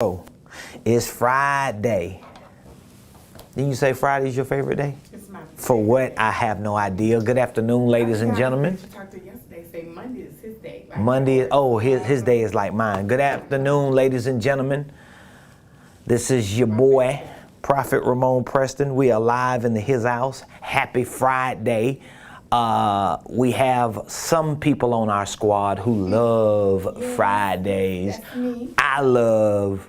Oh, it's Friday. Didn't you say Friday's your favorite day? It's my favorite. For what? I have no idea. Good afternoon, ladies and gentlemen. I talked to yesterday, say Monday is his day. Right? Monday, his day is like mine. Good afternoon, ladies and gentlemen. This is your boy, Prophet Ramonepreston. We are live in his house. Happy Friday. We have some people on our squad who love Fridays. That's me. I love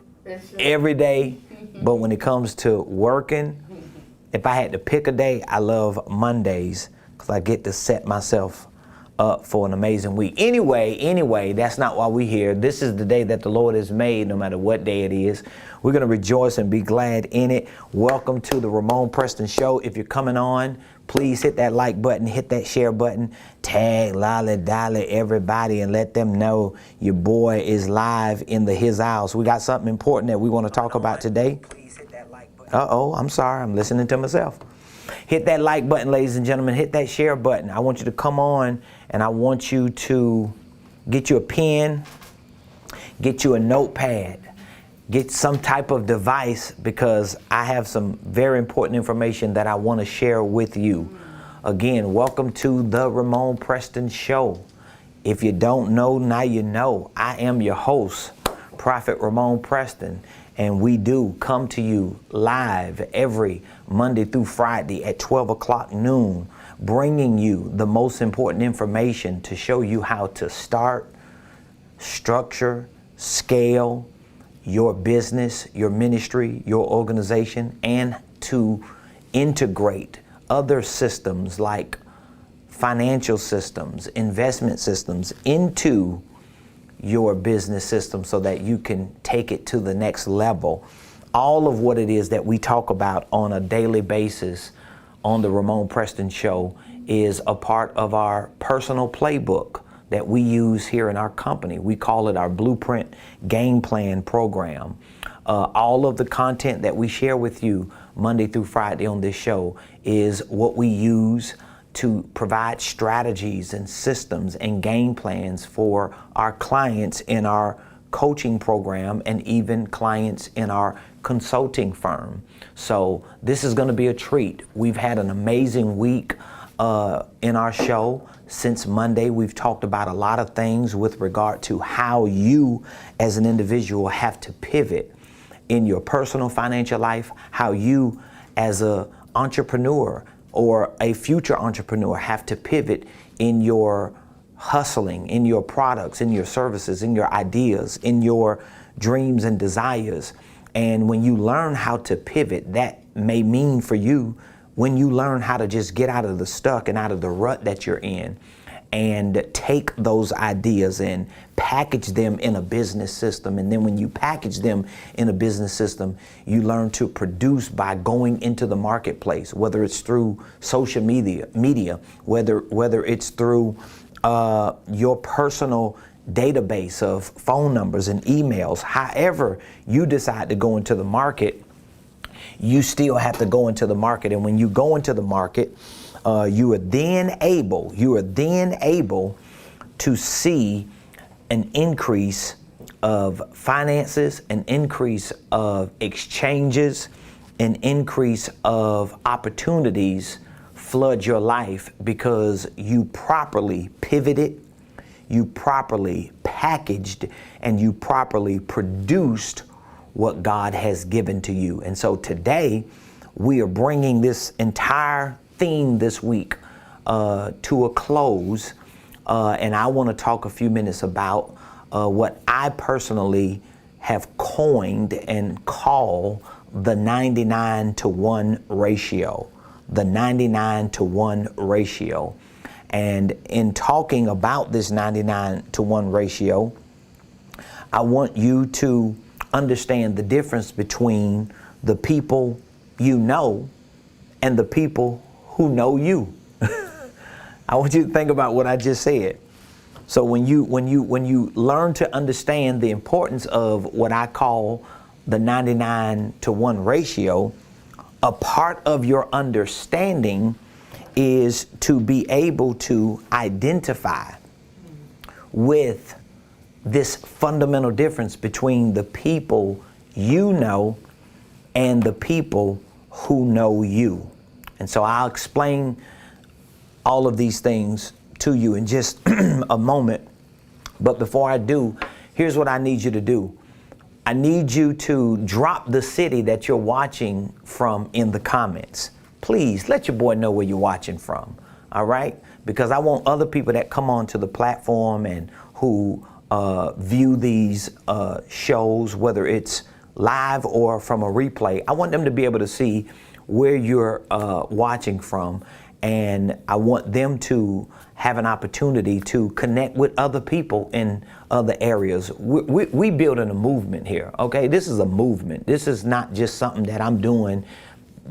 every day, but when it comes to working, if I had to pick a day, I love Mondays because I get to set myself up for an amazing week. Anyway, that's not why we're here. This is the day that the Lord has made, no matter what day it is. We're going to rejoice and be glad in it. Welcome to the Ramonepreston Show. If you're coming on, please hit that like button, hit that share button, tag Lolly Dolly everybody and let them know your boy is live in his house. We got something important that we want to talk about today. Please hit that like button. I'm sorry. I'm listening to myself. Hit that like button, ladies and gentlemen. Hit that share button. I want you to come on and I want you to get you a pen, get you a notepad, get some type of device because I have some very important information that I want to share with you. Again, welcome to the Ramonepreston Show. If you don't know, now you know. I am your host, Prophet Ramonepreston, and we do come to you live every Monday through Friday at 12 o'clock noon, bringing you the most important information to show you how to start, structure, scale your business, your ministry, your organization, and to integrate other systems like financial systems, investment systems into your business system so that you can take it to the next level. All of what it is that we talk about on a daily basis on the Ramonepreston Show is a part of our personal playbook that we use here in our company. We call it our Blueprint Game Plan program. All of the content that we share with you Monday through Friday on this show is what we use to provide strategies and systems and game plans for our clients in our coaching program and even clients in our consulting firm. So this is going to be a treat. We've had an amazing week in our show. Since Monday, we've talked about a lot of things with regard to how you as an individual have to pivot in your personal financial life, how you as an entrepreneur or a future entrepreneur have to pivot in your hustling, in your products, in your services, in your ideas, in your dreams and desires. And when you learn how to pivot, that may mean for you when you learn how to just get out of the stuck and out of the rut that you're in and take those ideas and package them in a business system. And then when you package them in a business system, you learn to produce by going into the marketplace, whether it's through social media, whether it's through your personal database of phone numbers and emails. However you decide to go into the market, you still have to go into the market. And when you go into the market, you are then able to see an increase of finances, an increase of exchanges, an increase of opportunities flood your life because you properly pivoted, you properly packaged, and you properly produced what God has given to you. And so today we are bringing this entire theme this week to a close. And I want to talk a few minutes about what I personally have coined and call the 99-to-1 ratio. The 99-to-1 ratio. And in talking about this 99-to-1 ratio, I want you to understand the difference between the people you know and the people who know you. I want you to think about what I just said. So when you learn to understand the importance of what I call the 99-to-1 ratio, a part of your understanding is to be able to identify with this fundamental difference between the people you know, and the people who know you. And so I'll explain all of these things to you in just a moment. But before I do, here's what I need you to do. I need you to drop the city that you're watching from in the comments. Please let your boy know where you're watching from. All right? Because I want other people that come onto the platform and who view these shows, whether it's live or from a replay, I want them to be able to see where you're watching from. And I want them to have an opportunity to connect with other people in other areas. We building a movement here, okay? This is a movement. This is not just something that I'm doing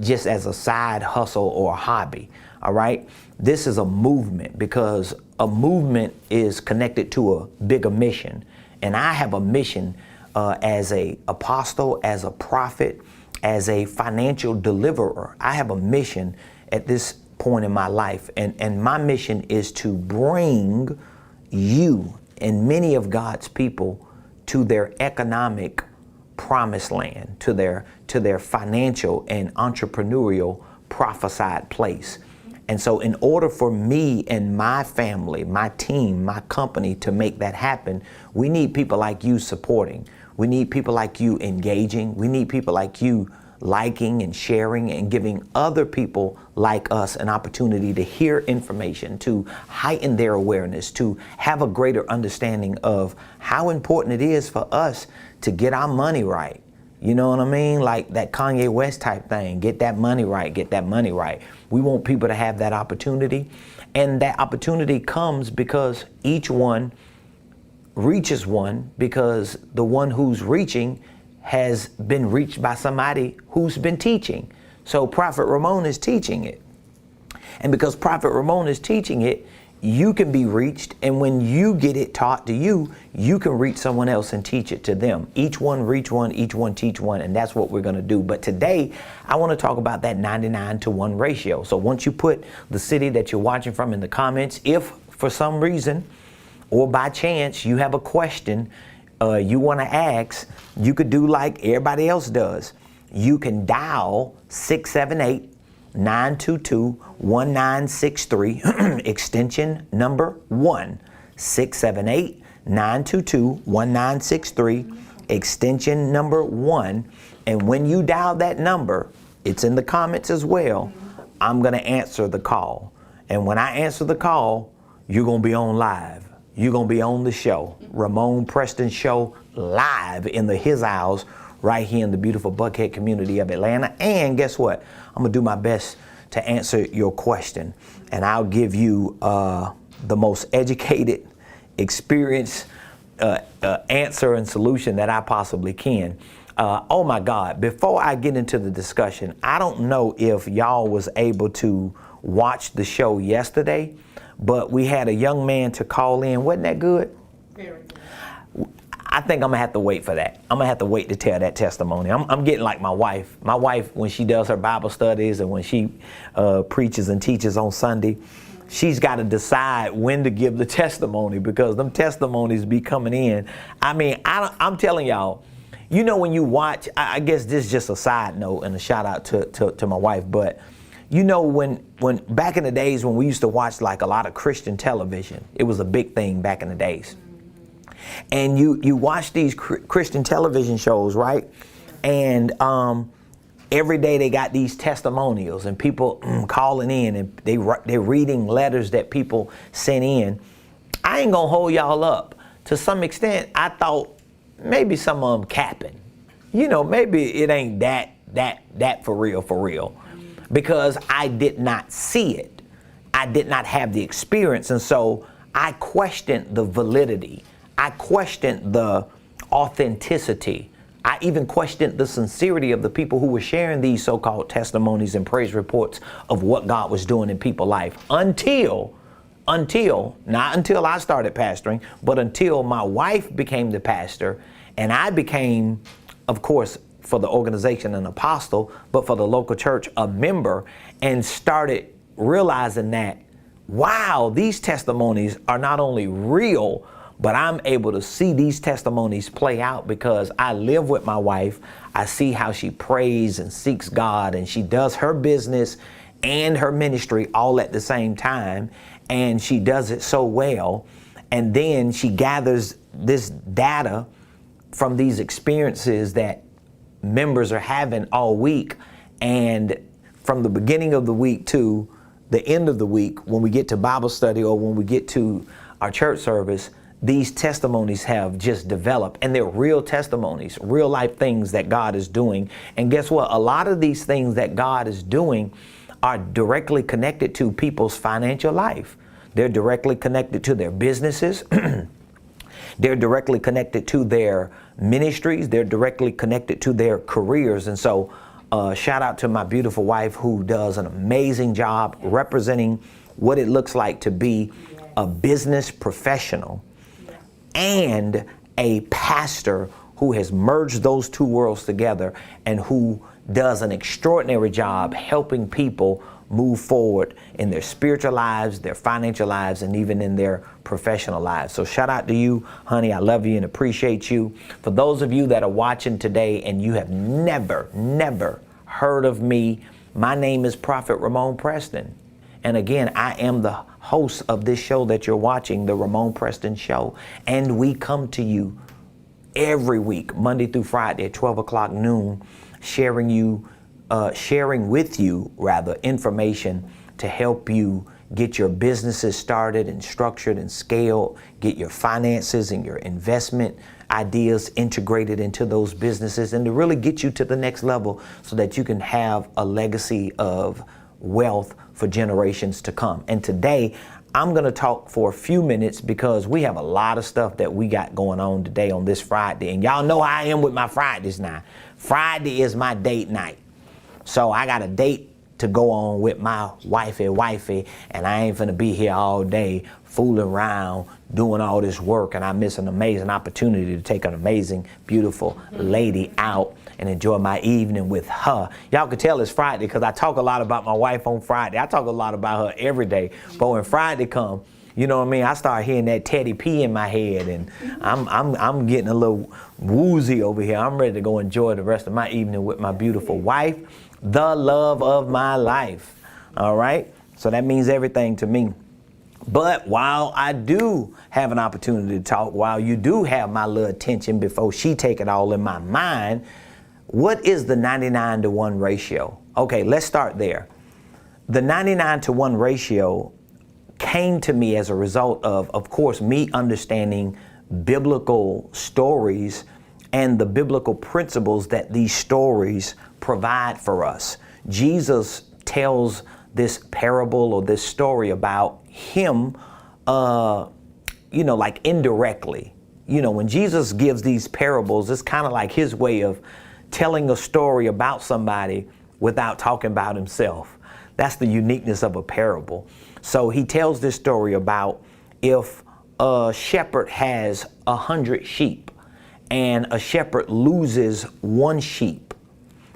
just as a side hustle or a hobby, all right? This is a movement because a movement is connected to a bigger mission. And I have a mission as a apostle, as a prophet, as a financial deliverer. I have a mission at this point in my life, and my mission is to bring you and many of God's people to their economic promised land, to their financial and entrepreneurial prophesied place. And so in order for me and my family, my team, my company to make that happen, we need people like you supporting. We need people like you engaging. We need people like you liking and sharing and giving other people like us an opportunity to hear information, to heighten their awareness, to have a greater understanding of how important it is for us to get our money right. You know what I mean? Like that Kanye West type thing, get that money right, get that money right. We want people to have that opportunity. And that opportunity comes because each one reaches one, because the one who's reaching has been reached by somebody who's been teaching. So Prophet Ramone is teaching it. And because Prophet Ramone is teaching it, you can be reached. And when you get it taught to you, you can reach someone else and teach it to them. Each one reach one, each one teach one. And that's what we're going to do. But today, I want to talk about that 99-to-1 ratio. So once you put the city that you're watching from in the comments, if for some reason or by chance you have a question you want to ask, you could do like everybody else does. You can dial 678-922-1963, extension number 1. 678-922-1963, extension number 1. And when you dial that number, it's in the comments as well, I'm going to answer the call. And when I answer the call, you're going to be on live. You're going to be on the show, Ramonepreston show, live in his house right here in the beautiful Buckhead community of Atlanta. And guess what? I'm going to do my best to answer your question. And I'll give you the most educated, experienced answer and solution that I possibly can. Oh my God, before I get into the discussion, I don't know if y'all was able to watch the show yesterday, but we had a young man to call in. Wasn't that good? Very good. I think I'm gonna have to wait for that. I'm gonna have to wait to tell that testimony. I'm getting like my wife. My wife, when she does her Bible studies and when she preaches and teaches on Sunday, she's got to decide when to give the testimony, because them testimonies be coming in. I mean, I'm telling y'all, you know, when you watch, I guess this is just a side note and a shout out to my wife, but you know, when back in the days when we used to watch like a lot of Christian television, it was a big thing back in the days. And you watch these Christian television shows, right? And every day they got these testimonials and people calling in, and they're reading letters that people sent in. I ain't gonna hold y'all up. To some extent, I thought maybe some of them capping. You know, maybe it ain't that for real. Because I did not see it. I did not have the experience. And so I questioned the validity. I questioned the authenticity. I even questioned the sincerity of the people who were sharing these so-called testimonies and praise reports of what God was doing in people's life until, not until I started pastoring, but until my wife became the pastor and I became, of course, for the organization an apostle, but for the local church a member, and started realizing that, wow, these testimonies are not only real, But I'm able to see these testimonies play out because I live with my wife. I see how she prays and seeks God, and she does her business and her ministry all at the same time. And she does it so well. And then she gathers this data from these experiences that members are having all week. And from the beginning of the week to the end of the week, when we get to Bible study or when we get to our church service, these testimonies have just developed, and they're real testimonies, real life things that God is doing. And guess what? A lot of these things that God is doing are directly connected to people's financial life. They're directly connected to their businesses. They're directly connected to their ministries. They're directly connected to their careers. And so shout out to my beautiful wife, who does an amazing job representing what it looks like to be a business professional and a pastor who has merged those two worlds together and who does an extraordinary job helping people move forward in their spiritual lives, their financial lives, and even in their professional lives. So shout out to you, honey. I love you and appreciate you. For those of you that are watching today and you have never heard of me, my name is Prophet Ramonepreston. And again, I am the host of this show that you're watching, the Ramonepreston Show. And we come to you every week, Monday through Friday at 12 o'clock noon, sharing with you information to help you get your businesses started and structured and scaled, get your finances and your investment ideas integrated into those businesses, and to really get you to the next level so that you can have a legacy of wealth for generations to come. And today, I'm going to talk for a few minutes because we have a lot of stuff that we got going on today on this Friday. And y'all know how I am with my Fridays now. Friday is my date night. So I got a date to go on with my wifey, and I ain't finna be here all day fooling around doing all this work, and I miss an amazing opportunity to take an amazing, beautiful lady out and enjoy my evening with her. Y'all can tell it's Friday because I talk a lot about my wife on Friday. I talk a lot about her every day, but when Friday come, you know what I mean, I start hearing that Teddy P in my head, and I'm getting a little woozy over here. I'm ready to go enjoy the rest of my evening with my beautiful wife, the love of my life. All right? So that means everything to me. But while I do have an opportunity to talk, while you do have my little attention before she take it all in my mind, what is the 99-to-1 ratio? Okay, let's start there. The 99-to-1 ratio came to me as a result of course, me understanding biblical stories and the biblical principles that these stories provide for us. Jesus tells this parable or this story about him, like indirectly. You know, when Jesus gives these parables, it's kind of like his way of telling a story about somebody without talking about himself. That's the uniqueness of a parable. So he tells this story about if a shepherd has 100 sheep and a shepherd loses one sheep,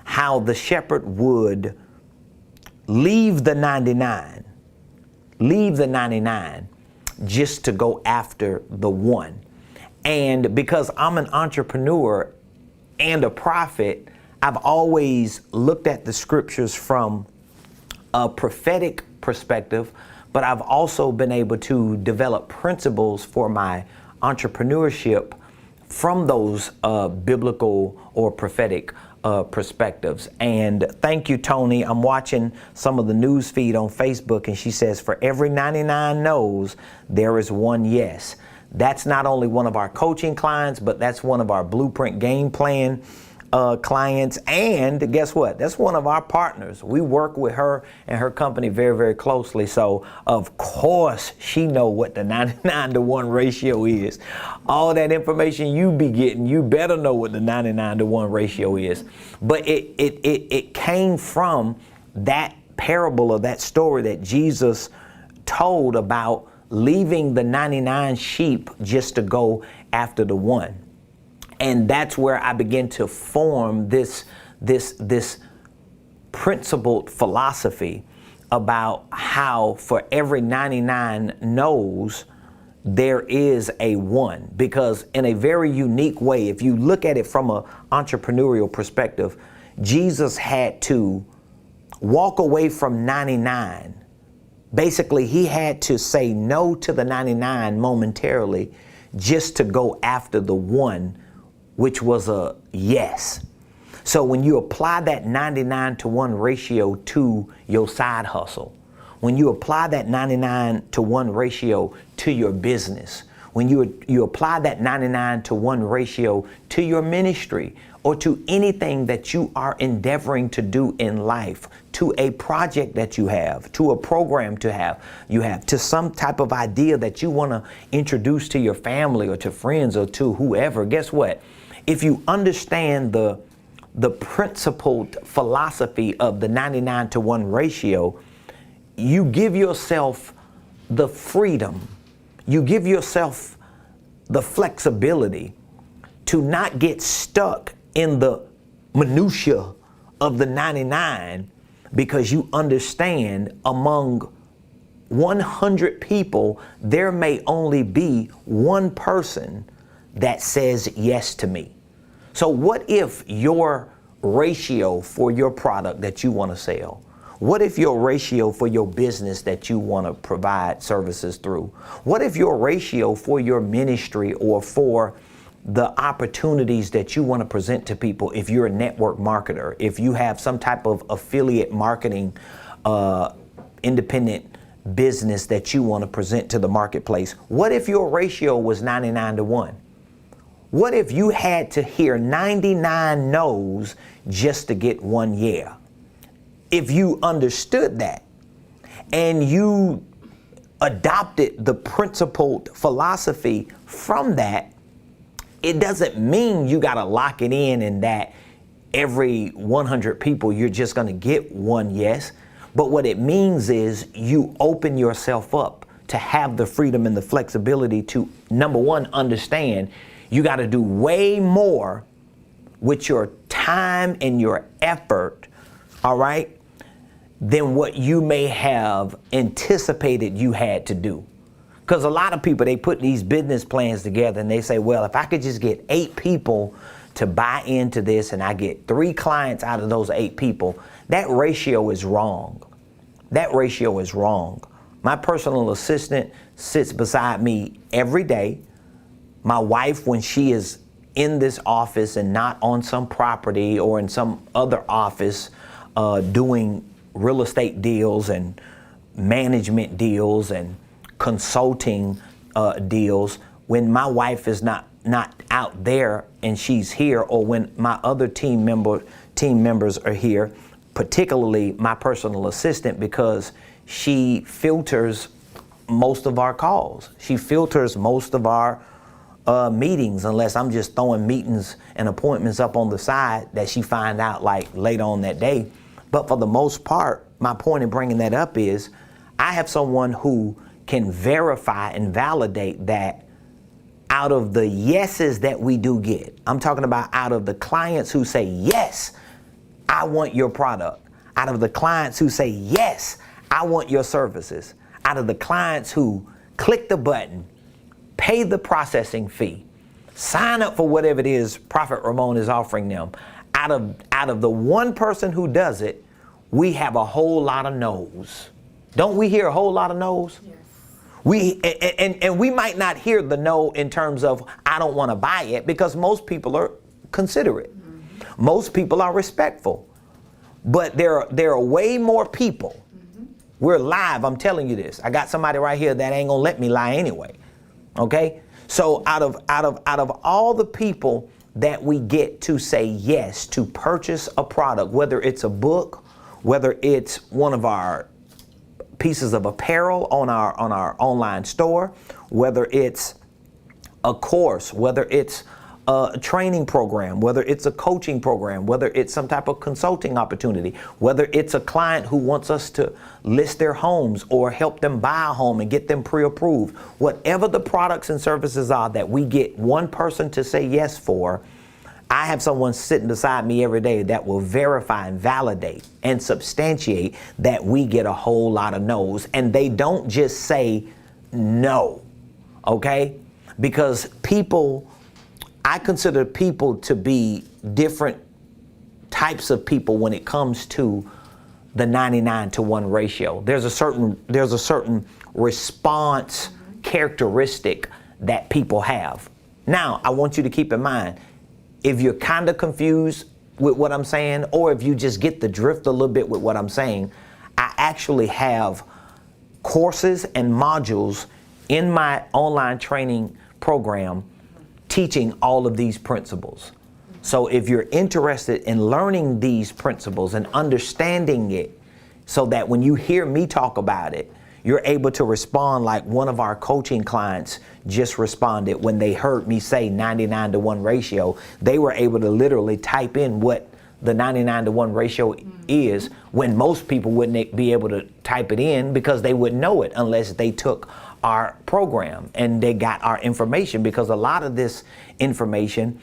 how the shepherd would leave the 99 just to go after the one. And because I'm an entrepreneur and a prophet, I've always looked at the scriptures from a prophetic perspective, but I've also been able to develop principles for my entrepreneurship from those biblical or prophetic perspectives. And thank you, Tony. I'm watching some of the news feed on Facebook, and she says, for every 99 no's, there is one yes. That's not only one of our coaching clients, but that's one of our Blueprint Game Plan clients. And guess what? That's one of our partners. We work with her and her company very, very closely. So of course she know what the 99-to-1 ratio is. All that information you be getting, you better know what the 99-to-1 ratio is. But it came from that parable or that story that Jesus told about leaving the 99 sheep just to go after the one. And that's where I began to form this principled philosophy about how for every 99 no's, there is a 1, because in a very unique way, if you look at it from an entrepreneurial perspective, Jesus had to walk away from 99. Basically, he had to say no to the 99 momentarily just to go after the 1, which was a yes. So when you apply that 99-to-1 ratio to your side hustle, when you apply that 99-to-1 ratio to your business, when you apply that 99-to-1 ratio to your ministry or to anything that you are endeavoring to do in life, to a project that you have, to a program you have, to some type of idea that you want to introduce to your family or to friends or to whoever, guess what? If you understand the principled philosophy of the 99-to-1 ratio, you give yourself the freedom, you give yourself the flexibility to not get stuck in the minutia of the 99, because you understand among 100 people, there may only be one person that says yes to me. So what if your ratio for your product that you want to sell, what if your ratio for your business that you want to provide services through, what if your ratio for your ministry or for the opportunities that you want to present to people, if you're a network marketer, if you have some type of affiliate marketing, independent business that you want to present to the marketplace, what if your ratio was 99-to-1? What if you had to hear 99 no's just to get 1 yeah? If you understood that and you adopted the principled philosophy from that, it doesn't mean you got to lock it in and that every 100 people you're just going to get 1 yes. But what it means is you open yourself up to have the freedom and the flexibility to, number one, understand you got to do way more with your time and your effort, all right, than what you may have anticipated you had to do. Because a lot of people, they put these business plans together and they say, well, if I could just get 8 people to buy into this and I get 3 clients out of those 8 people, that ratio is wrong. That ratio is wrong. My personal assistant sits beside me every day. My wife, when she is in this office and not on some property or in some other office doing real estate deals and management deals and consulting deals, when my wife is not out there and she's here, or when my other team members are here, particularly my personal assistant, because she filters most of our calls. She filters most of our meetings, unless I'm just throwing meetings and appointments up on the side that she find out like later on that day. But for the most part, my point in bringing that up is I have someone who can verify and validate that out of the yeses that we do get, I'm talking about out of the clients who say, yes, I want your product, out of the clients who say, yes, I want your services, out of the clients who click the button, pay the processing fee, sign up for whatever it is Prophet Ramone is offering them, out of the one person who does it, we have a whole lot of no's. Don't we hear a whole lot of no's? Yes. And we might not hear the no in terms of I don't want to buy it, because most people are considerate. Mm-hmm. Most people are respectful. But there are way more people. Mm-hmm. We're live, I'm telling you this. I got somebody right here that ain't gonna let me lie anyway. Okay? So out of all the people that we get to say yes to purchase a product, whether it's a book, whether it's one of our pieces of apparel on our online store, whether it's a course, whether it's a training program, whether it's a coaching program, whether it's some type of consulting opportunity, whether it's a client who wants us to list their homes or help them buy a home and get them pre-approved, whatever the products and services are that we get one person to say yes for, I have someone sitting beside me every day that will verify and validate and substantiate that we get a whole lot of no's. And they don't just say no. okay? Because I consider people to be different types of people when it comes to the 99-to-1 ratio. There's a certain response characteristic that people have. Now, I want you to keep in mind, if you're kind of confused with what I'm saying, or if you just get the drift a little bit with what I'm saying, I actually have courses and modules in my online training program teaching all of these principles. So if you're interested in learning these principles and understanding it so that when you hear me talk about it, you're able to respond like one of our coaching clients just responded when they heard me say 99-to-1 ratio. They were able to literally type in what the 99-to-1 ratio is when most people wouldn't be able to type it in because they wouldn't know it unless they took our program and they got our information, because a lot of this information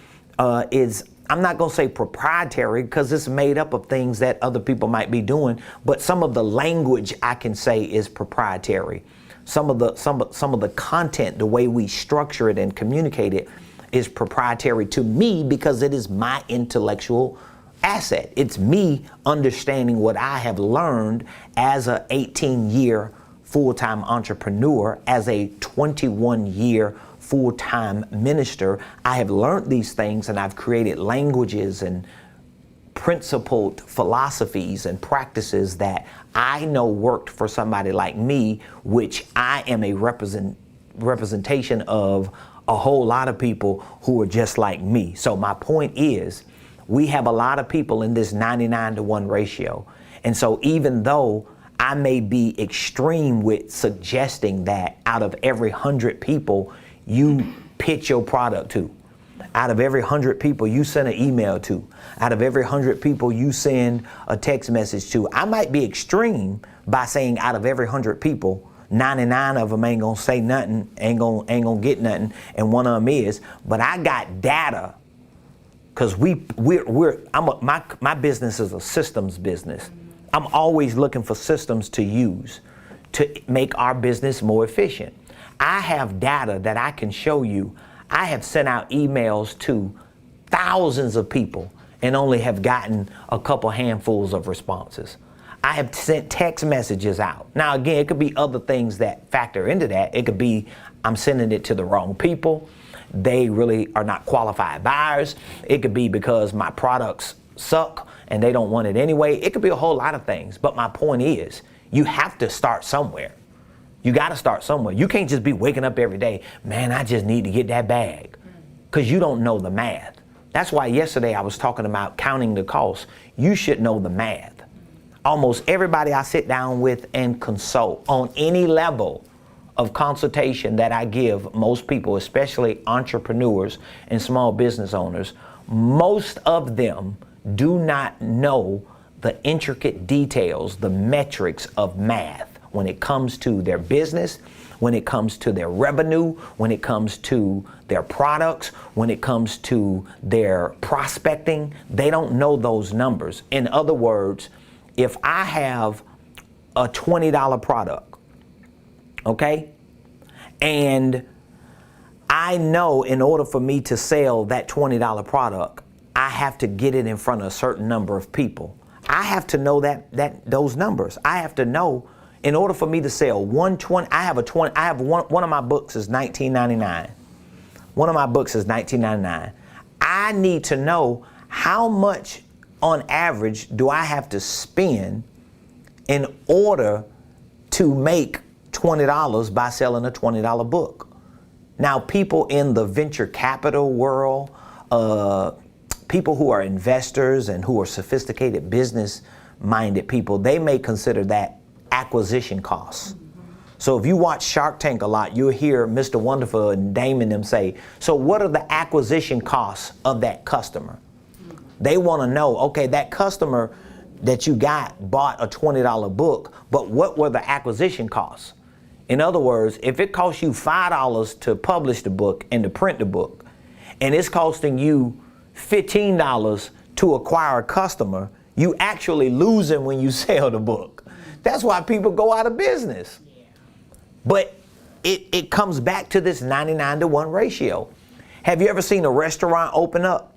is, I'm not going to say proprietary because it's made up of things that other people might be doing, but some of the language I can say is proprietary. Some of the content, the way we structure it and communicate it, is proprietary to me because it is my intellectual asset. It's me understanding what I have learned as a 18-year full-time entrepreneur, as a 21-year full-time minister. I have learned these things and I've created languages and principled philosophies and practices that I know worked for somebody like me, which I am a representation of a whole lot of people who are just like me. So my point is, we have a lot of people in this 99-to-1 ratio. And so even though I may be extreme with suggesting that out of every 100 people you pitch your product to, out of every 100 people you send an email to, out of every 100 people you send a text message to, I might be extreme by saying out of every 100 people, 99 of them ain't gonna say nothing, ain't gonna get nothing, and one of them is. But I got data, because my business is a systems business. I'm always looking for systems to use to make our business more efficient. I have data that I can show you. I have sent out emails to thousands of people and only have gotten a couple handfuls of responses. I have sent text messages out. Now, again, it could be other things that factor into that. It could be I'm sending it to the wrong people. They really are not qualified buyers. It could be because my products suck and they don't want it anyway. It could be a whole lot of things. But my point is, you have to start somewhere. You got to start somewhere. You can't just be waking up every day, man, I just need to get that bag, because you don't know the math. That's why yesterday I was talking about counting the cost. You should know the math. Almost everybody I sit down with and consult on any level of consultation that I give most people, especially entrepreneurs and small business owners, most of them do not know the intricate details, the metrics of math when it comes to their business, when it comes to their revenue, when it comes to their products, when it comes to their prospecting. They don't know those numbers. In other words, if I have a $20 product, okay, and I know in order for me to sell that $20 product, I have to get it in front of a certain number of people. I have to know those numbers. I have to know in order for me to sell 120. I have one of my books is $19.99. One of my books is $19.99. I need to know how much on average do I have to spend in order to make $20 by selling a $20 book. Now, people in the venture capital world, people who are investors and who are sophisticated business-minded people, they may consider that acquisition costs. So if you watch Shark Tank a lot, you'll hear Mr. Wonderful and Damon them say, so what are the acquisition costs of that customer? They want to know, okay, that customer that you bought a $20 book, but what were the acquisition costs? In other words, if it costs you $5 to publish the book and to print the book, and it's costing you $15 to acquire a customer, you actually losing when you sell the book. That's why people go out of business. But it comes back to this 99-to-1 ratio. Have you ever seen a restaurant open up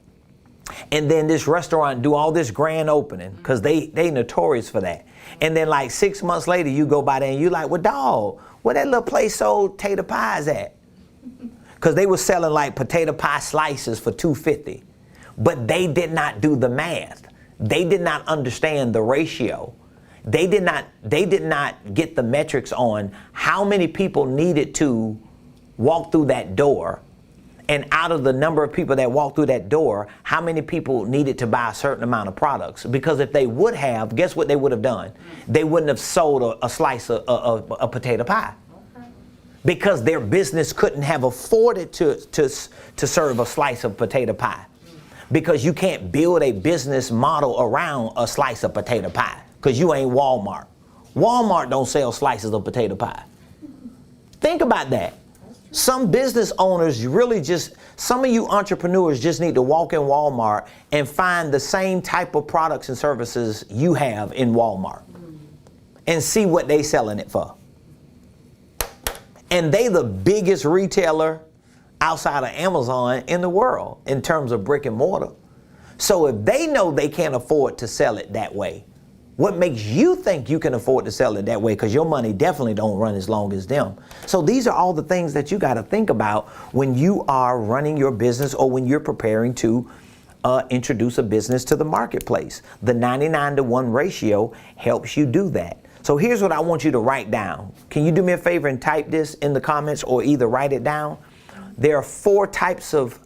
and then this restaurant do all this grand opening? Because they notorious for that. And then like 6 months later, you go by there and you like, well, dog, where that little place sold potato pies at? Because they were selling like potato pie slices for $2.50. But they did not do the math. They did not understand the ratio. They did not get the metrics on how many people needed to walk through that door. And out of the number of people that walked through that door, how many people needed to buy a certain amount of products? Because if they would have, guess what they would have done? They wouldn't have sold a slice of a potato pie. Because their business couldn't have afforded to serve a slice of potato pie. Because you can't build a business model around a slice of potato pie. Because you ain't Walmart. Walmart don't sell slices of potato pie. Think about that. Some business owners some of you entrepreneurs just need to walk in Walmart and find the same type of products and services you have in Walmart. And see what they selling it for. And they the biggest retailer outside of Amazon in the world in terms of brick and mortar. So if they know they can't afford to sell it that way, what makes you think you can afford to sell it that way? Because your money definitely don't run as long as them. So these are all the things that you got to think about when you are running your business or when you're preparing to introduce a business to the marketplace. The 99-to-1 ratio helps you do that. So here's what I want you to write down. Can you do me a favor and type this in the comments or either write it down? There are four types of,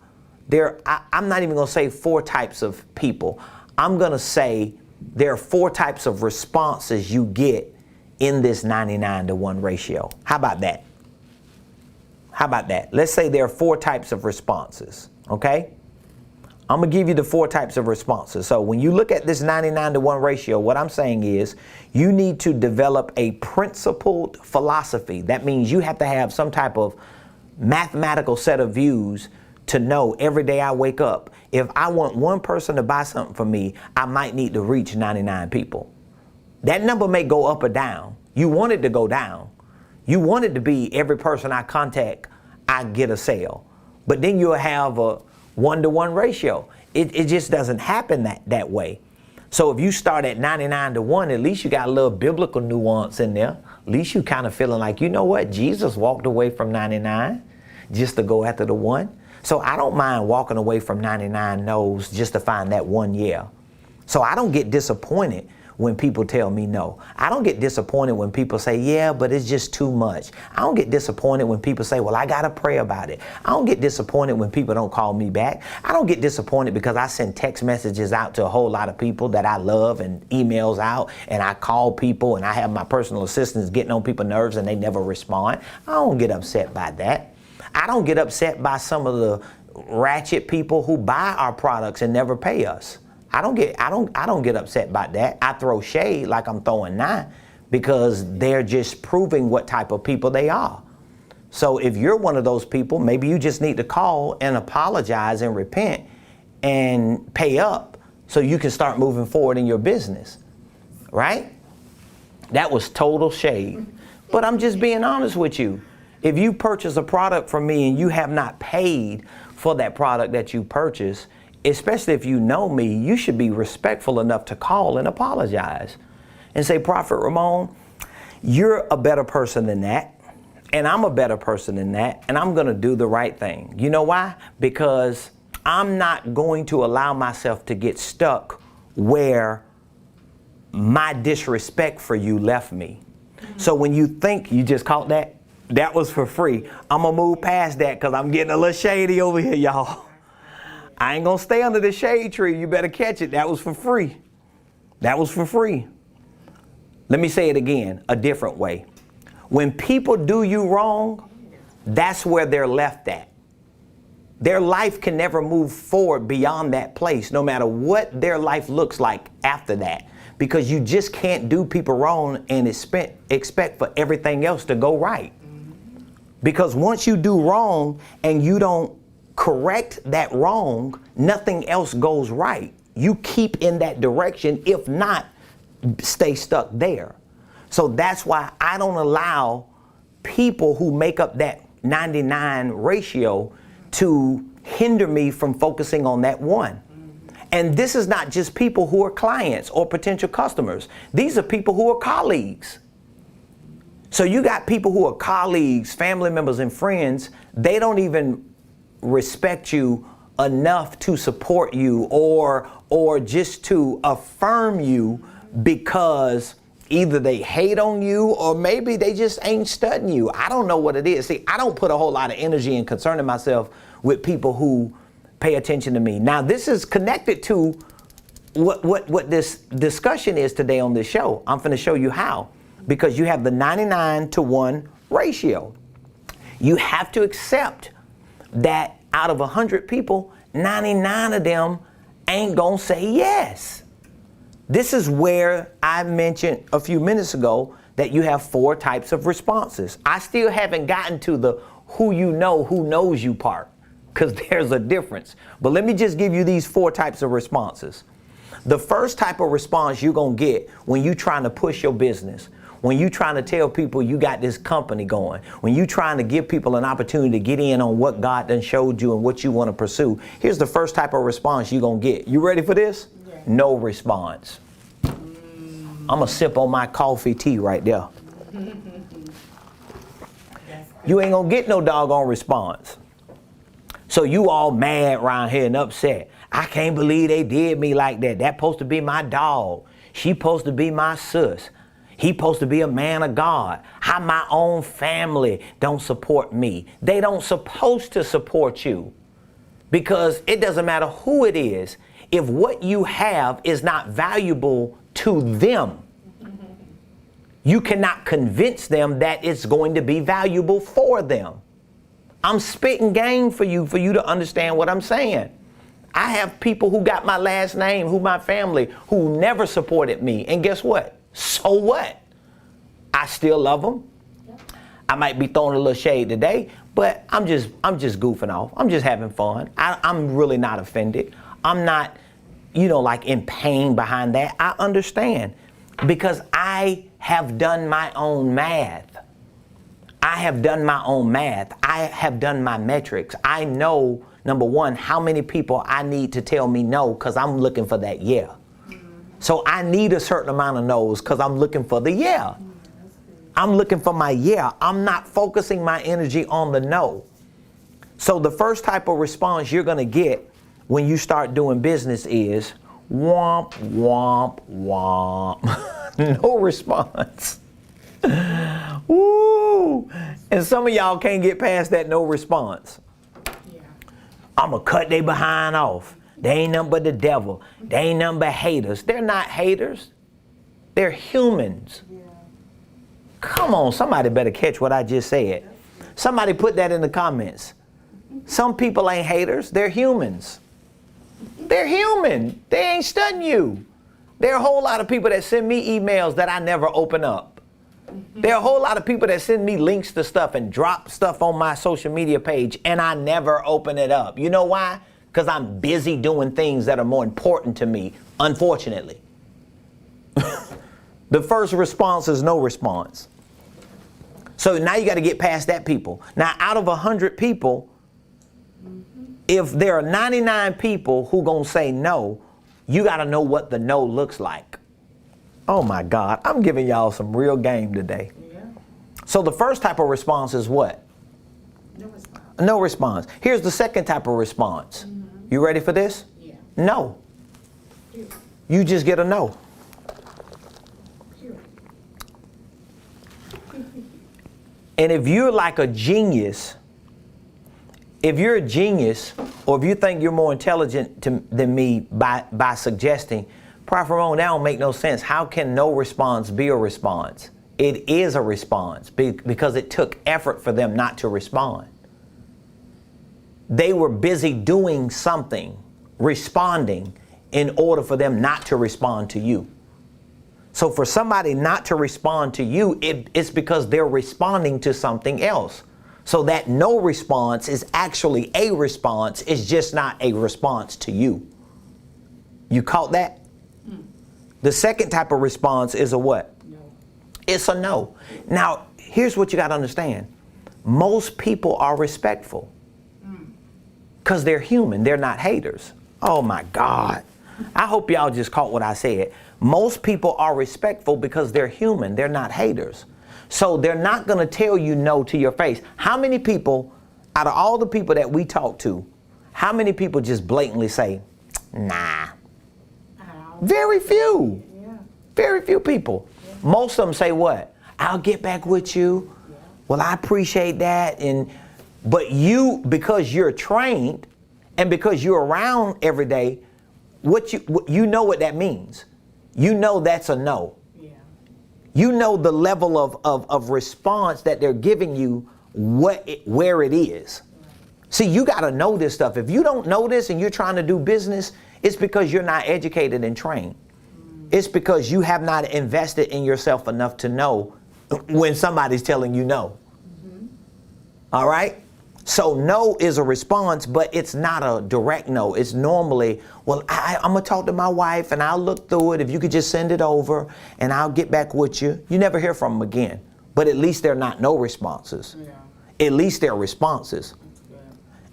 I'm not even going to say four types of people. I'm going to say there are four types of responses you get in this 99-to-1 ratio. How about that? How about that? Let's say there are four types of responses, okay? I'm going to give you the four types of responses. So when you look at this 99-to-1 ratio, what I'm saying is you need to develop a principled philosophy. That means you have to have some type of mathematical set of views to know every day I wake up, if I want one person to buy something for me, I might need to reach 99 people. That number may go up or down. You want it to go down. You want it to be every person I contact, I get a sale. But then you'll have a 1-to-1 ratio. It just doesn't happen that way. So if you start at 99-to-1, at least you got a little biblical nuance in there. At least you kind of feeling like, you know what, Jesus walked away from 99 just to go after the 1. So I don't mind walking away from 99 no's just to find that 1 yeah. So I don't get disappointed when people tell me no. I don't get disappointed when people say, yeah, but it's just too much. I don't get disappointed when people say, well, I got to pray about it. I don't get disappointed when people don't call me back. I don't get disappointed because I send text messages out to a whole lot of people that I love and emails out, and I call people and I have my personal assistants getting on people's nerves and they never respond. I don't get upset by that. I don't get upset by some of the ratchet people who buy our products and never pay us. I don't get upset about that. I throw shade like I'm throwing now because they're just proving what type of people they are. So if you're one of those people, maybe you just need to call and apologize and repent and pay up so you can start moving forward in your business, right? That was total shade. But I'm just being honest with you. If you purchase a product from me and you have not paid for that product that you purchased, especially if you know me, you should be respectful enough to call and apologize and say, Prophet Ramone, you're a better person than that, and I'm a better person than that, and I'm going to do the right thing. You know why? Because I'm not going to allow myself to get stuck where my disrespect for you left me. So when you think you just caught that, that was for free. I'm going to move past that because I'm getting a little shady over here, y'all. I ain't going to stay under the shade tree. You better catch it. That was for free. That was for free. Let me say it again, a different way. When people do you wrong, that's where they're left at. Their life can never move forward beyond that place, no matter what their life looks like after that. Because you just can't do people wrong and expect for everything else to go right. Because once you do wrong and you don't correct that wrong, nothing else goes right. You keep in that direction, if not, stay stuck there. So that's why I don't allow people who make up that 99 ratio to hinder me from focusing on that one. And this is not just people who are clients or potential customers. These are people who are colleagues. So you got people who are colleagues, family members, and friends. They don't even respect you enough to support you or just to affirm you, because either they hate on you or maybe they just ain't studying you. I don't know what it is. See, I don't put a whole lot of energy in concerning myself with people who pay attention to me. Now, this is connected to what this discussion is today on this show. I'm going to show you how, because you have the 99-to-1 ratio. You have to accept that out of 100 people, 99 of them ain't going to say yes. This is where I mentioned a few minutes ago that you have 4 types of responses. I still haven't gotten to the who knows you part, because there's a difference. But let me just give you these 4 types of responses. The first type of response you're going to get when you're trying to push your business, when you're trying to tell people you got this company going, when you're trying to give people an opportunity to get in on what God done showed you and what you want to pursue. Here's the first type of response you're going to get. You ready for this? Yeah. No response. I'm going to sip on my coffee tea right there. You ain't going to get no doggone response. So you all mad around here and upset. I can't believe they did me like that. That supposed to be my dog. She supposed to be my sis. He supposed to be a man of God. How my own family don't support me. They don't supposed to support you, because it doesn't matter who it is. If what you have is not valuable to them, you cannot convince them that it's going to be valuable for them. I'm spitting game for you to understand what I'm saying. I have people who got my last name, who my family, who never supported me. And guess what? So what? I still love them. I might be throwing a little shade today, but I'm just goofing off. I'm just having fun. I'm really not offended. I'm not, like in pain behind that. I understand, because I have done my own math. I have done my own math. I have done my metrics. I know, number one, how many people I need to tell me no, because I'm looking for that yeah. So I need a certain amount of no's because I'm looking for the yeah. I'm looking for my yeah. I'm not focusing my energy on the no. So the first type of response you're going to get when you start doing business is womp, womp, womp. No response. Woo! And some of y'all can't get past that no response. Yeah. I'm going to cut they behind off. They ain't nothing but the devil. They ain't nothing but haters. They're not haters. They're humans. Yeah. Come on, somebody better catch what I just said. Somebody put that in the comments. Some people ain't haters. They're humans. They're human. They ain't studying you. There are a whole lot of people that send me emails that I never open up. There are a whole lot of people that send me links to stuff and drop stuff on my social media page, and I never open it up. You know why? Because I'm busy doing things that are more important to me, unfortunately. The first response is no response. So now you got to get past that people. Now, out of 100 people, if there are 99 people who gonna say no, you got to know what the no looks like. Oh my God, I'm giving y'all some real game today. Yeah. So the first type of response is what? No response. No response. Here's the second type of response. Mm-hmm. You ready for this? Yeah. No. Yeah. You just get a no. And if you're like a genius, if you're a genius, or if you think you're more intelligent than me by suggesting, Prophet Ramone, that don't make no sense. How can no response be a response? It is a response because it took effort for them not to respond. They were busy doing something, responding, in order for them not to respond to you. So for somebody not to respond to you, it's because they're responding to something else. So that no response is actually a response. It's just not a response to you. You caught that? The second type of response is a what? No. It's a no. Now, here's what you got to understand. Most people are respectful because they're human. They're not haters. Oh my God. I hope y'all just caught what I said. Most people are respectful because they're human. They're not haters. So they're not going to tell you no to your face. How many people, out of all the people that we talk to, how many people just blatantly say, nah? Very few. Yeah. Very few people. Yeah. Most of them say what? I'll get back with you. Yeah. Well, I appreciate that. But you, because you're trained and because you're around every day, you know what that means. You know that's a no. Yeah. You know the level of response that they're giving you, where it is. Right. See, you got to know this stuff. If you don't know this and you're trying to do business, it's because you're not educated and trained. It's because you have not invested in yourself enough to know when somebody's telling you no. All right? So no is a response, but it's not a direct no. It's normally, well, I'm going to talk to my wife and I'll look through it. If you could just send it over and I'll get back with you. You never hear from them again. But at least they're not no responses. Yeah. At least they're responses.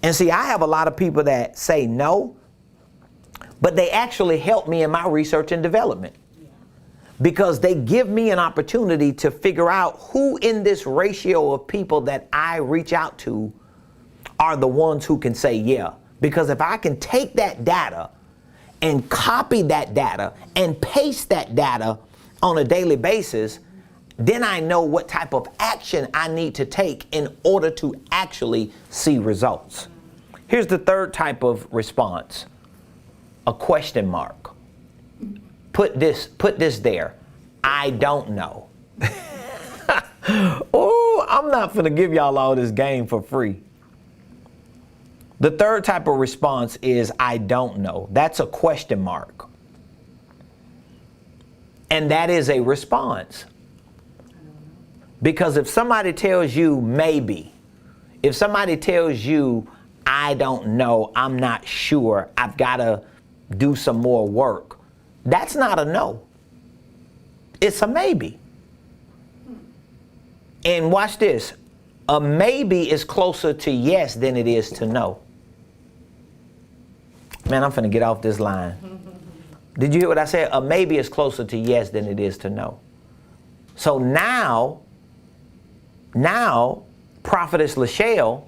And see, I have a lot of people that say no, but they actually help me in my research and development. Yeah. Because they give me an opportunity to figure out who in this ratio of people that I reach out to are the ones who can say yeah. Because if I can take that data and copy that data and paste that data on a daily basis, then I know what type of action I need to take in order to actually see results. Here's the third type of response. A question mark. Put this there. I don't know. Oh, I'm not finna give y'all all this game for free. The third type of response is I don't know. That's a question mark. And that is a response. Because if somebody tells you maybe, if somebody tells you I don't know, I'm not sure, I've got to do some more work, that's not a no. It's a maybe. And watch this. A maybe is closer to yes than it is to no. Man, I'm finna get off this line. Did you hear what I said? A maybe is closer to yes than it is to no. So now, Prophetess Lachelle,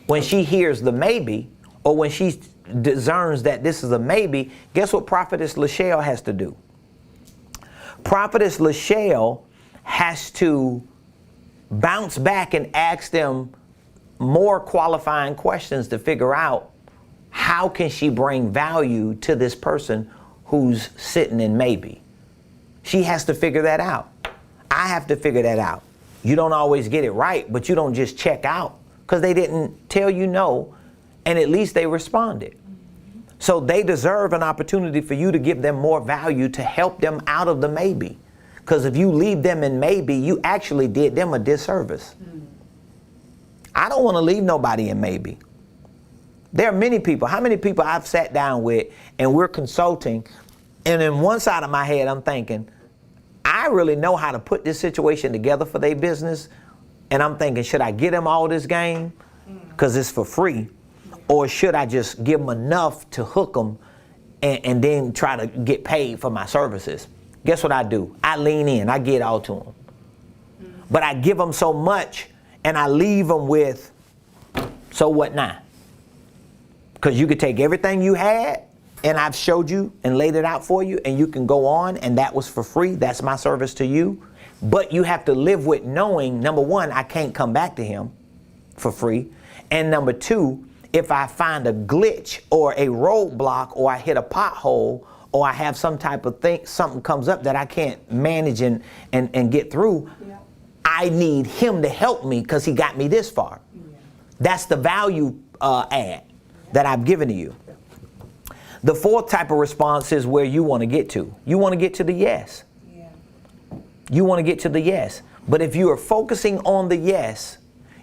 when she hears the maybe, or when she discerns that this is a maybe, guess what Prophetess Lachelle has to do? Prophetess Lachelle has to bounce back and ask them more qualifying questions to figure out how can she bring value to this person who's sitting in maybe. She has to figure that out. I have to figure that out. You don't always get it right, but you don't just check out because they didn't tell you no, and at least they responded. So they deserve an opportunity for you to give them more value to help them out of the maybe. Because if you leave them in maybe, you actually did them a disservice. I don't want to leave nobody in maybe. There are many people. How many people I've sat down with and we're consulting, and in one side of my head I'm thinking, I really know how to put this situation together for their business, and I'm thinking, should I get them all this game because it's for free, or should I just give them enough to hook them and then try to get paid for my services? Guess what I do? I lean in. I get all to them. But I give them so much and I leave them with, so what now? Because you could take everything you had and I've showed you and laid it out for you, and you can go on, and that was for free. That's my service to you. But you have to live with knowing, number one, I can't come back to him for free. And number two, if I find a glitch or a roadblock, or I hit a pothole, or I have some type of thing, something comes up that I can't manage and get through, yeah, I need him to help me because he got me this far. Yeah. That's the value add that I've given to you. The fourth type of response is where you want to get to. You want to get to the yes. Yeah. You want to get to the yes. But if you are focusing on the yes,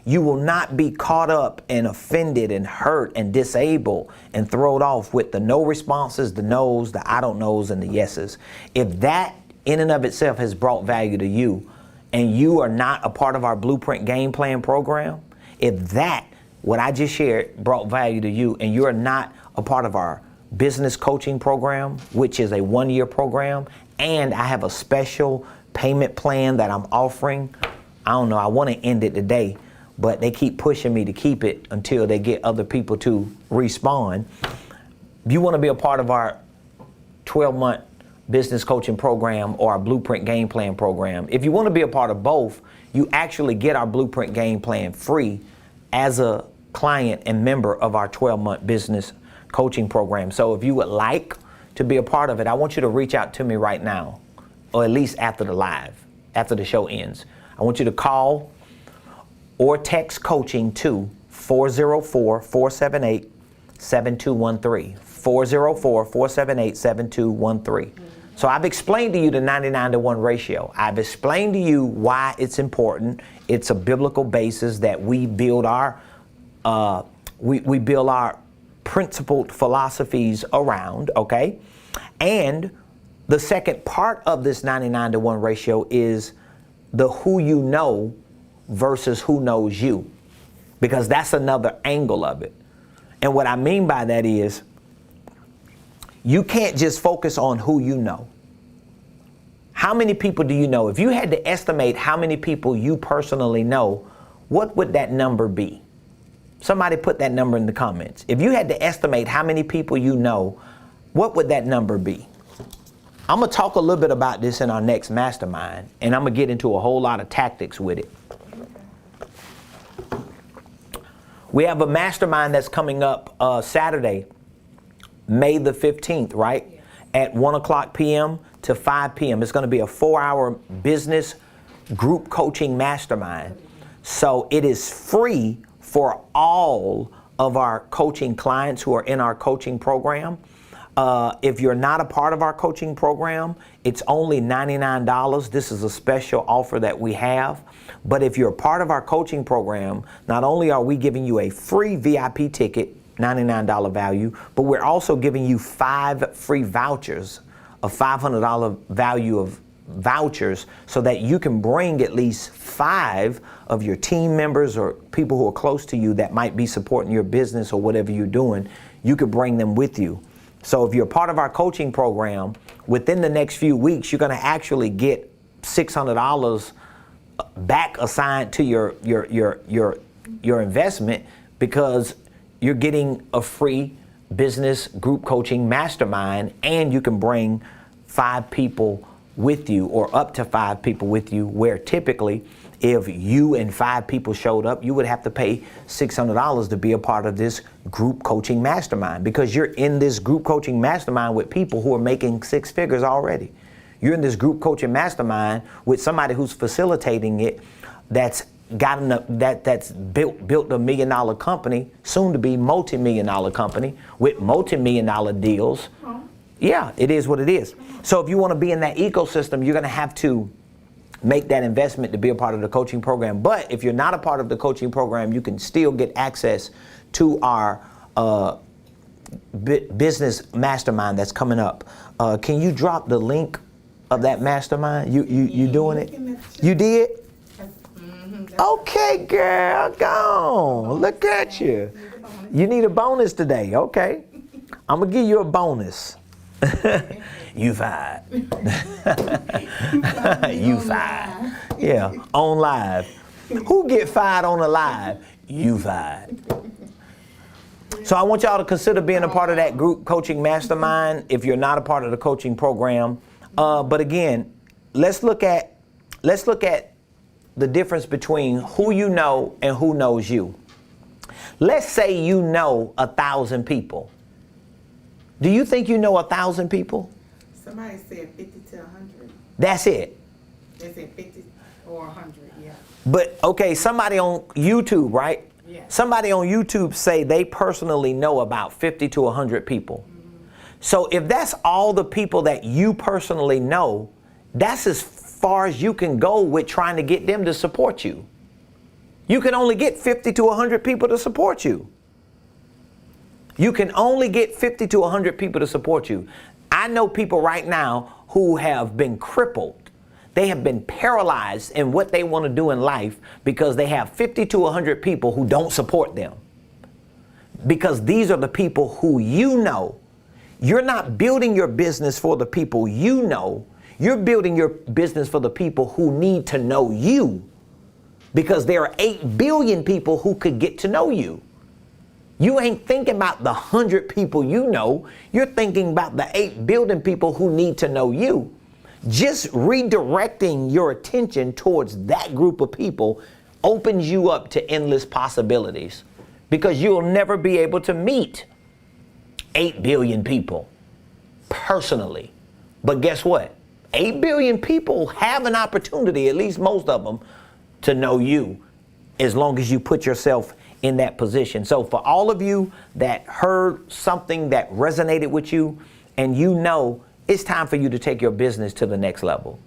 you will not be caught up and offended and hurt and disabled and thrown off with the no responses, the no's, the I don't knows, and the yeses. If that in and of itself has brought value to you, and you are not a part of our Blueprint Game Plan program, if that, what I just shared, brought value to you, and you're not a part of our business coaching program, which is a 1-year program, and I have a special payment plan that I'm offering. I don't know, I want to end it today, but they keep pushing me to keep it until they get other people to respond. If you want to be a part of our 12-month business coaching program or our Blueprint Game Plan program, if you want to be a part of both, you actually get our Blueprint Game Plan free as a client and member of our 12-month business coaching program. So if you would like to be a part of it, I want you to reach out to me right now, or at least after the live, after the show ends. I want you to call or text coaching to 404-478-7213. 404-478-7213. So I've explained to you the 99-to-1 ratio. I've explained to you why it's important. It's a biblical basis that we build our we build our principled philosophies around, okay? And the second part of this 99-to-1 ratio is the who you know versus who knows you, because that's another angle of it. And what I mean by that is you can't just focus on who you know. How many people do you know? If you had to estimate how many people you personally know, what would that number be? Somebody put that number in the comments. If you had to estimate how many people you know, what would that number be? I'm going to talk a little bit about this in our next mastermind, and I'm going to get into a whole lot of tactics with it. We have a mastermind that's coming up Saturday, May the 15th, right? Yeah. At 1 o'clock p.m. to 5 p.m. It's going to be a 4-hour business group coaching mastermind. So it is free for all of our coaching clients who are in our coaching program. If you're not a part of our coaching program, it's only $99. This is a special offer that we have. But if you're a part of our coaching program, not only are we giving you a free VIP ticket, $99 value, but we're also giving you 5 free vouchers, a $500 value of vouchers, so that you can bring at least 5 of your team members or people who are close to you that might be supporting your business or whatever you're doing. You could bring them with you. So if you're part of our coaching program, within the next few weeks, you're going to actually get $600 back assigned to your investment, because you're getting a free business group coaching mastermind, and you can bring 5 people with you, or up to 5 people with you, where typically if you and 5 people showed up, you would have to pay $600 to be a part of this group coaching mastermind, because you're in this group coaching mastermind with people who are making 6 figures already. You're in this group coaching mastermind with somebody who's facilitating it, that's built $1 million company, soon to be multi-million-dollar company with multi-million-dollar deals. Yeah, it is what it is. So if you want to be in that ecosystem, you're going to have to make that investment to be a part of the coaching program. But if you're not a part of the coaching program, you can still get access to our business mastermind that's coming up. Can you drop the link of that mastermind? You doing it? You did? Okay, girl, go on. Look at you. You need a bonus today. Okay. I'm going to give you a bonus. You fired. You fired. Yeah, on live. Who get fired on a live? You fired. So I want y'all to consider being a part of that group coaching mastermind if you're not a part of the coaching program. But again, let's look at the difference between who you know and who knows you. Let's say you know 1,000 people. Do you think you know 1,000 people? Somebody said 50 to 100. That's it. They said 50 or 100, yeah. But okay, somebody on YouTube, right? Yeah. Somebody on YouTube say they personally know about 50 to 100 people. Mm-hmm. So if that's all the people that you personally know, that's as far as you can go with trying to get them to support you. You can only get 50 to 100 people to support you. You can only get 50 to 100 people to support you. I know people right now who have been crippled. They have been paralyzed in what they want to do in life because they have 50 to 100 people who don't support them. Because these are the people who you know. You're not building your business for the people you know. You're building your business for the people who need to know you. Because there are 8 billion people who could get to know you. You ain't thinking about the 100 people you know. You're thinking about the 8 billion people who need to know you. Just redirecting your attention towards that group of people opens you up to endless possibilities, because you'll never be able to meet 8 billion people personally. But guess what? 8 billion people have an opportunity, at least most of them, to know you, as long as you put yourself in that position. So for all of you that heard something that resonated with you, and you know it's time for you to take your business to the next level.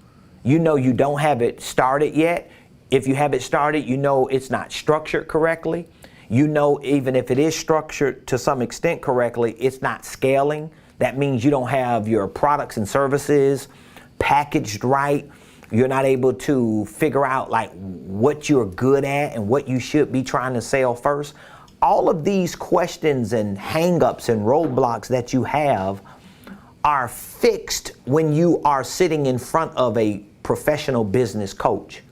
You know you don't have it started yet. If you have it started, you know it's not structured correctly. You know, even if it is structured to some extent correctly, it's not scaling. That means you don't have your products and services packaged right. You're not able to figure out like what you're good at and what you should be trying to sell first. All of these questions and hangups and roadblocks that you have are fixed when you are sitting in front of a professional business coach.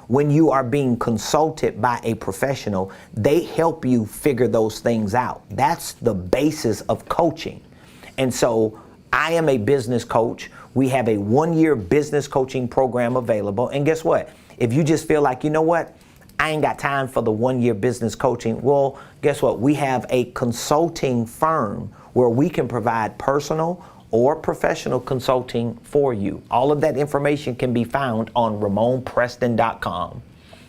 When you are being consulted by a professional, they help you figure those things out. That's the basis of coaching. And so I am a business coach. We have a 1-year business coaching program available. And guess what? If you just feel like, you know what, I ain't got time for the 1-year business coaching. Well, guess what? We have a consulting firm where we can provide personal or professional consulting for you. All of that information can be found on Ramonepreston.com.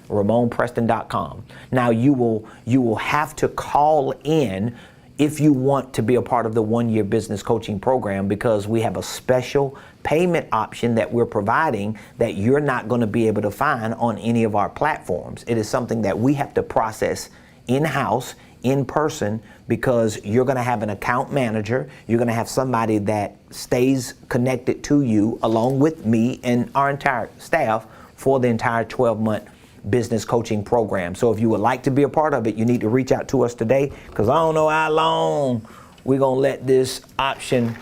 Ramonepreston.com. Now you will have to call in if you want to be a part of the 1-year business coaching program, because we have a special payment option that we're providing that you're not going to be able to find on any of our platforms. It is something that we have to process in-house, in person, because you're going to have an account manager. You're going to have somebody that stays connected to you along with me and our entire staff for the entire 12-month business coaching program. So if you would like to be a part of it, you need to reach out to us today, because I don't know how long we're going to let this option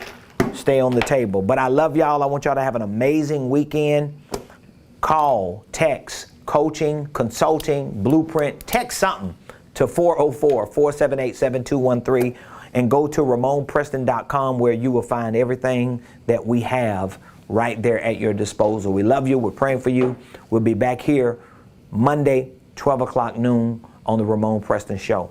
stay on the table. But I love y'all. I want y'all to have an amazing weekend. Call, text, coaching, consulting, blueprint, text something to 404-478-7213 and go to Ramonepreston.com, where you will find everything that we have right there at your disposal. We love you. We're praying for you. We'll be back here Monday, 12 o'clock noon on the Ramone Preston Show.